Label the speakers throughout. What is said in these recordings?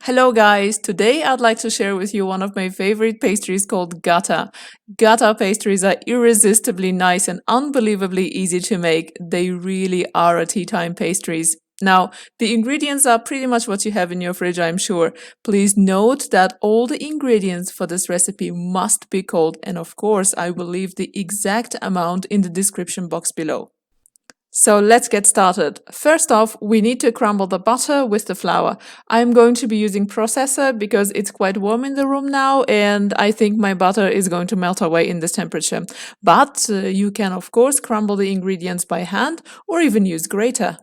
Speaker 1: Hello guys, today I'd like to share with you one of my favorite pastries called gata. Gata pastries are irresistibly nice and unbelievably easy to make. They really are a tea time pastries. Now, the ingredients are pretty much what you have in your fridge, I'm sure. Please note that all the ingredients for this recipe must be cold, and of course I will leave the exact amount in the description box below. So let's get started. First off, we need to crumble the butter with the flour. I'm going to be using processor because it's quite warm in the room now and I think my butter is going to melt away in this temperature. But you can of course crumble the ingredients by hand or even use grater.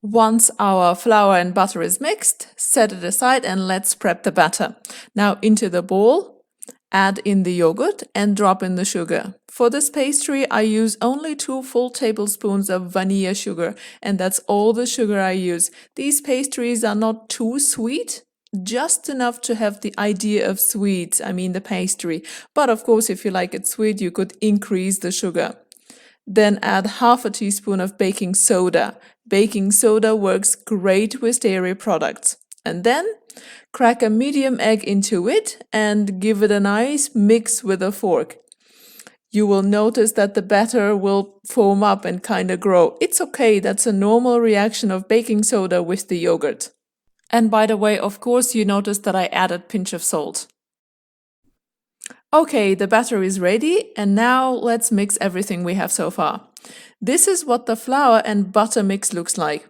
Speaker 1: Once our flour and butter is mixed, set it aside and let's prep the batter. Now into the bowl, add in the yogurt and drop in the sugar. For this pastry, I use only 2 full tablespoons of vanilla sugar, and that's all the sugar I use. These pastries are not too sweet, just enough to have the idea of sweet, the pastry. But of course, if you like it sweet, you could increase the sugar. Then add half a teaspoon of baking soda. Baking soda works great with dairy products. And then crack a medium egg into it and give it a nice mix with a fork. You will notice that the batter will foam up and kind of grow. It's okay, that's a normal reaction of baking soda with the yogurt. And by the way, of course, you noticed that I added pinch of salt. Okay, the batter is ready, and now let's mix everything we have so far. This is what the flour and butter mix looks like.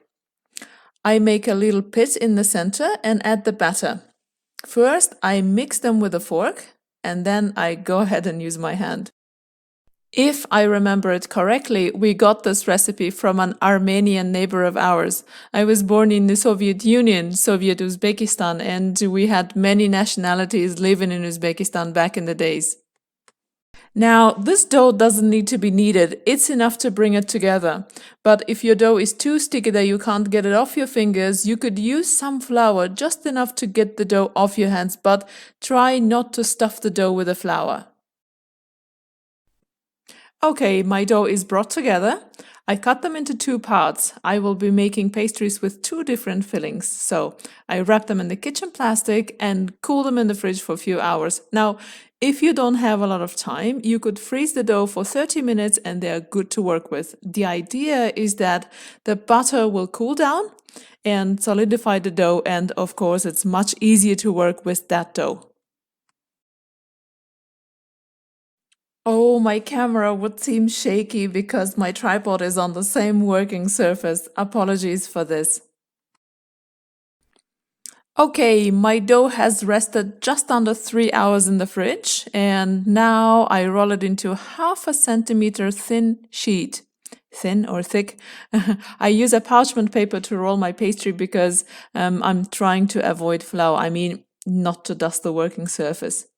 Speaker 1: I make a little pit in the center and add the batter. First, I mix them with a fork, and then I go ahead and use my hand. If I remember it correctly, we got this recipe from an Armenian neighbor of ours. I was born in the Soviet Union, Soviet Uzbekistan, and we had many nationalities living in Uzbekistan back in the days. Now, this dough doesn't need to be kneaded, it's enough to bring it together. But if your dough is too sticky that you can't get it off your fingers, you could use some flour, just enough to get the dough off your hands, but try not to stuff the dough with the flour. Okay, my dough is brought together. I cut them into 2 parts. I will be making pastries with 2 different fillings. So I wrap them in the kitchen plastic and cool them in the fridge for a few hours. Now, if you don't have a lot of time, you could freeze the dough for 30 minutes and they are good to work with. The idea is that the butter will cool down and solidify the dough, and of course it's much easier to work with that dough. Oh, my camera would seem shaky because my tripod is on the same working surface. Apologies for this. Okay, my dough has rested just under 3 hours in the fridge, and now I roll it into half a centimeter thin sheet. Thin or thick? I use a parchment paper to roll my pastry because I'm trying to avoid flour. Not to dust the working surface.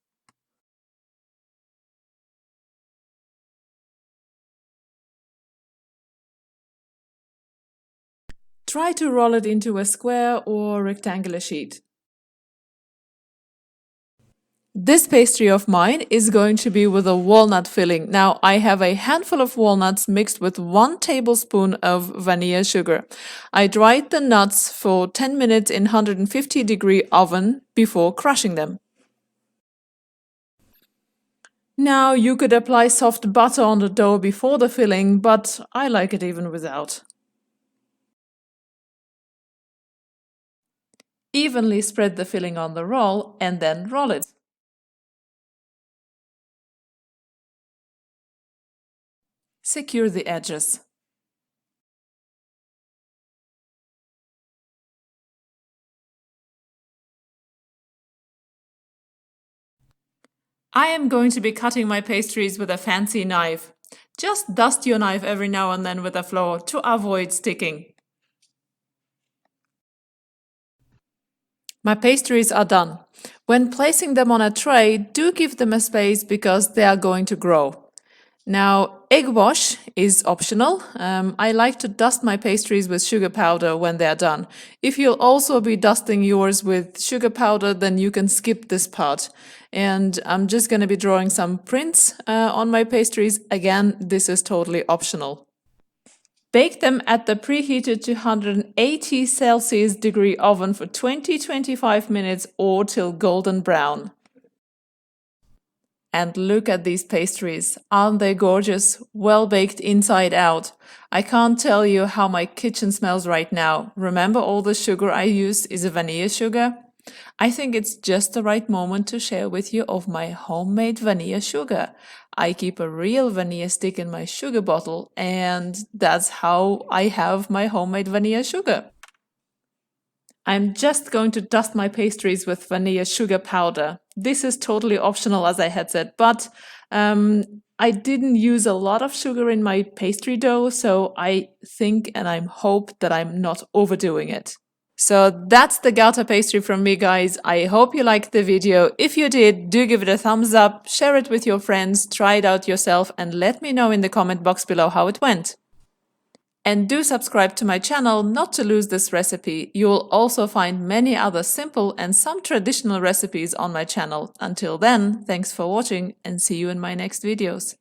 Speaker 1: Try to roll it into a square or rectangular sheet. This pastry of mine is going to be with a walnut filling. Now, I have a handful of walnuts mixed with 1 tablespoon of vanilla sugar. I dried the nuts for 10 minutes in 150-degree oven before crushing them. Now, you could apply soft butter on the dough before the filling, but I like it even without. Evenly spread the filling on the roll and then roll it. Secure the edges. I am going to be cutting my pastries with a fancy knife. Just dust your knife every now and then with the flour to avoid sticking. My pastries are done. When placing them on a tray, do give them a space because they are going to grow. Now, egg wash is optional. I like to dust my pastries with sugar powder when they are done. If you'll also be dusting yours with sugar powder, then you can skip this part. And I'm just going to be drawing some prints on my pastries. Again, this is totally optional. Bake them at the preheated 280 Celsius degree oven for 20-25 minutes or till golden brown. And look at these pastries. Aren't they gorgeous? Well baked inside out. I can't tell you how my kitchen smells right now. Remember all the sugar I used is a vanilla sugar? I think it's just the right moment to share with you of my homemade vanilla sugar. I keep a real vanilla stick in my sugar bottle, and that's how I have my homemade vanilla sugar. I'm just going to dust my pastries with vanilla sugar powder. This is totally optional, as I had said, but I didn't use a lot of sugar in my pastry dough, so I think and I hope that I'm not overdoing it. So that's the gata pastry from me, guys. I hope you liked the video. If you did, do give it a thumbs up, share it with your friends, try it out yourself, and let me know in the comment box below how it went. And do subscribe to my channel not to lose this recipe. You'll also find many other simple and some traditional recipes on my channel. Until then, thanks for watching and see you in my next videos.